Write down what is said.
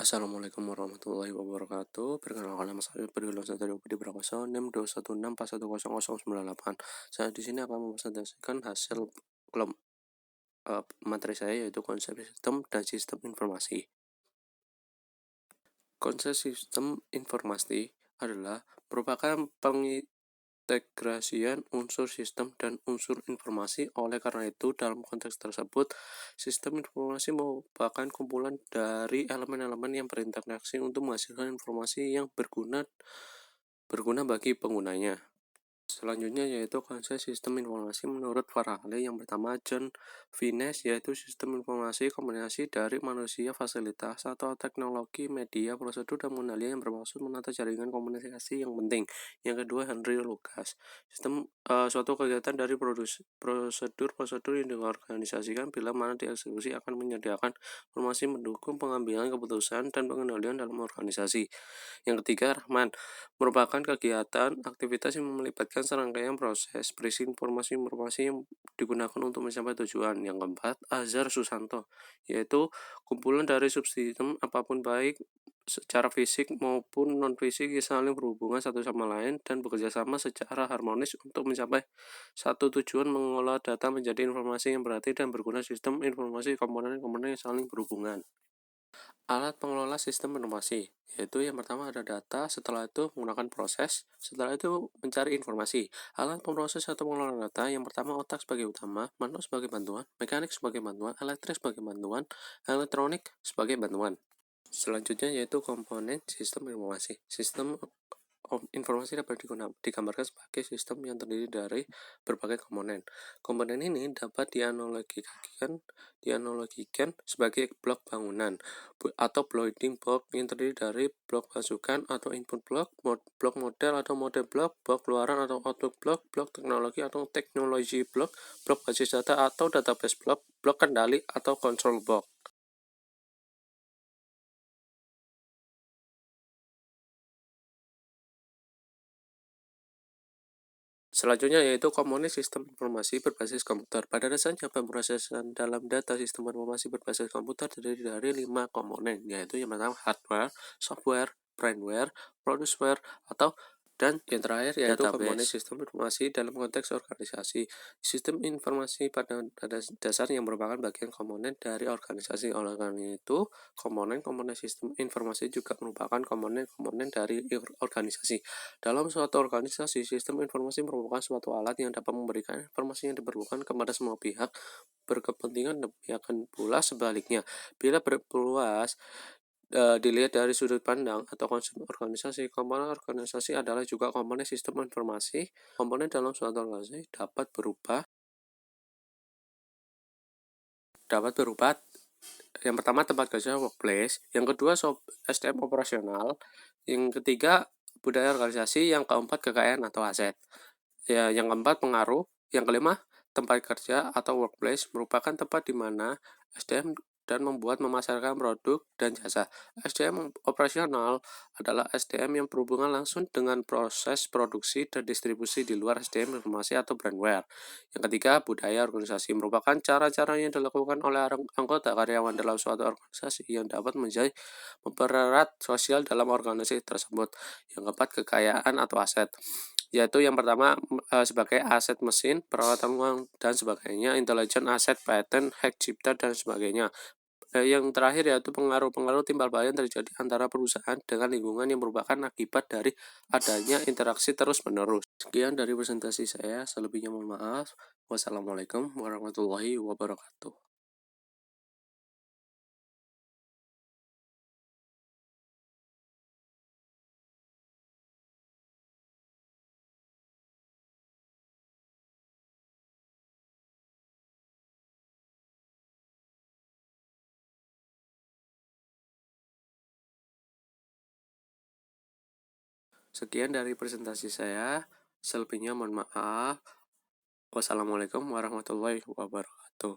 Assalamualaikum warahmatullahi wabarakatuh. Perkenalkan nama saya Berilang Satrio Budi Prakoso, NIM 216410098. Saya di sini akan mempresentasikan hasil materi saya, yaitu konsep sistem dan sistem informasi. Konsep sistem informasi adalah merupakan pengintegrasian unsur sistem dan unsur informasi. Oleh karena itu, dalam konteks tersebut, sistem informasi merupakan kumpulan dari elemen-elemen yang berinteraksi untuk menghasilkan informasi yang berguna bagi penggunanya. Selanjutnya yaitu konsep sistem informasi menurut para ahli. Yang pertama, John Finnes, yaitu sistem informasi kombinasi dari manusia, fasilitas atau teknologi, media, prosedur, dan pengendalian yang bermaksud menata jaringan komunikasi yang penting. Yang kedua, Henry Lucas, sistem suatu kegiatan dari prosedur yang diorganisasikan bila mana dieksekusi akan menyediakan informasi mendukung pengambilan keputusan dan pengendalian dalam organisasi. Yang ketiga, Rahman, merupakan kegiatan aktivitas yang melibatkan serangkaian proses berisi informasi yang digunakan untuk mencapai tujuan. Yang keempat, Azhar Susanto, yaitu kumpulan dari subsistem apapun baik secara fisik maupun non-fisik yang saling berhubungan satu sama lain dan bekerja sama secara harmonis untuk mencapai satu tujuan, mengolah data menjadi informasi yang berarti dan berguna. Sistem informasi komponen-komponen yang saling berhubungan. Alat pengelola sistem informasi, yaitu yang pertama ada data, setelah itu menggunakan proses, setelah itu mencari informasi. Alat pemroses atau pengelola data, yang pertama otak sebagai utama, manual sebagai bantuan, mekanik sebagai bantuan, elektrik sebagai bantuan, elektronik sebagai bantuan. Selanjutnya yaitu komponen sistem informasi. Sistem informasi dapat digambarkan sebagai sistem yang terdiri dari berbagai komponen. Komponen ini dapat dianalogikan sebagai blok bangunan atau building block yang terdiri dari blok masukan atau input block, blok model atau model block, blok keluaran atau output block, blok teknologi atau technology block, blok basis data atau database block, blok kendali atau control block. Selanjutnya yaitu komponen sistem informasi berbasis komputer. Pada dasarnya, pemrosesan dalam data sistem informasi berbasis komputer terdiri dari 5 komponen, yaitu yang pertama hardware, software, brainware, produceware, dan yang terakhir yaitu komponen sistem informasi dalam konteks organisasi. Sistem informasi pada dasarnya merupakan bagian komponen dari organisasi. Oleh karena itu, komponen-komponen sistem informasi juga merupakan komponen-komponen dari organisasi. Dalam suatu organisasi, sistem informasi merupakan suatu alat yang dapat memberikan informasi yang diperlukan kepada semua pihak berkepentingan. Demikian pula sebaliknya, bila berluas dilihat dari sudut pandang atau konsep organisasi. Komponen organisasi adalah juga komponen sistem informasi. Komponen dalam suatu organisasi dapat berupa yang pertama tempat kerja workplace, yang kedua SDM operasional, yang ketiga budaya organisasi, yang keempat kekayaan atau aset. Ya, yang keempat pengaruh, yang kelima tempat kerja atau workplace merupakan tempat di mana SDM dan memasarkan produk dan jasa. SDM operasional adalah SDM yang berhubungan langsung dengan proses produksi dan distribusi di luar SDM informasi atau brandware. Yang ketiga, budaya organisasi merupakan cara-cara yang dilakukan oleh anggota karyawan dalam suatu organisasi yang dapat mempererat sosial dalam organisasi tersebut. Yang keempat, kekayaan atau aset, yaitu yang pertama sebagai aset mesin, peralatan uang, dan sebagainya, intelijen, aset, patent, hak cipta, dan sebagainya. Yang terakhir yaitu pengaruh timbal balik yang terjadi antara perusahaan dengan lingkungan yang merupakan akibat dari adanya interaksi terus-menerus. Sekian dari presentasi saya, selebihnya mohon maaf. Wassalamualaikum warahmatullahi wabarakatuh. Sekian dari presentasi saya, selebihnya mohon maaf. Wassalamualaikum warahmatullahi wabarakatuh.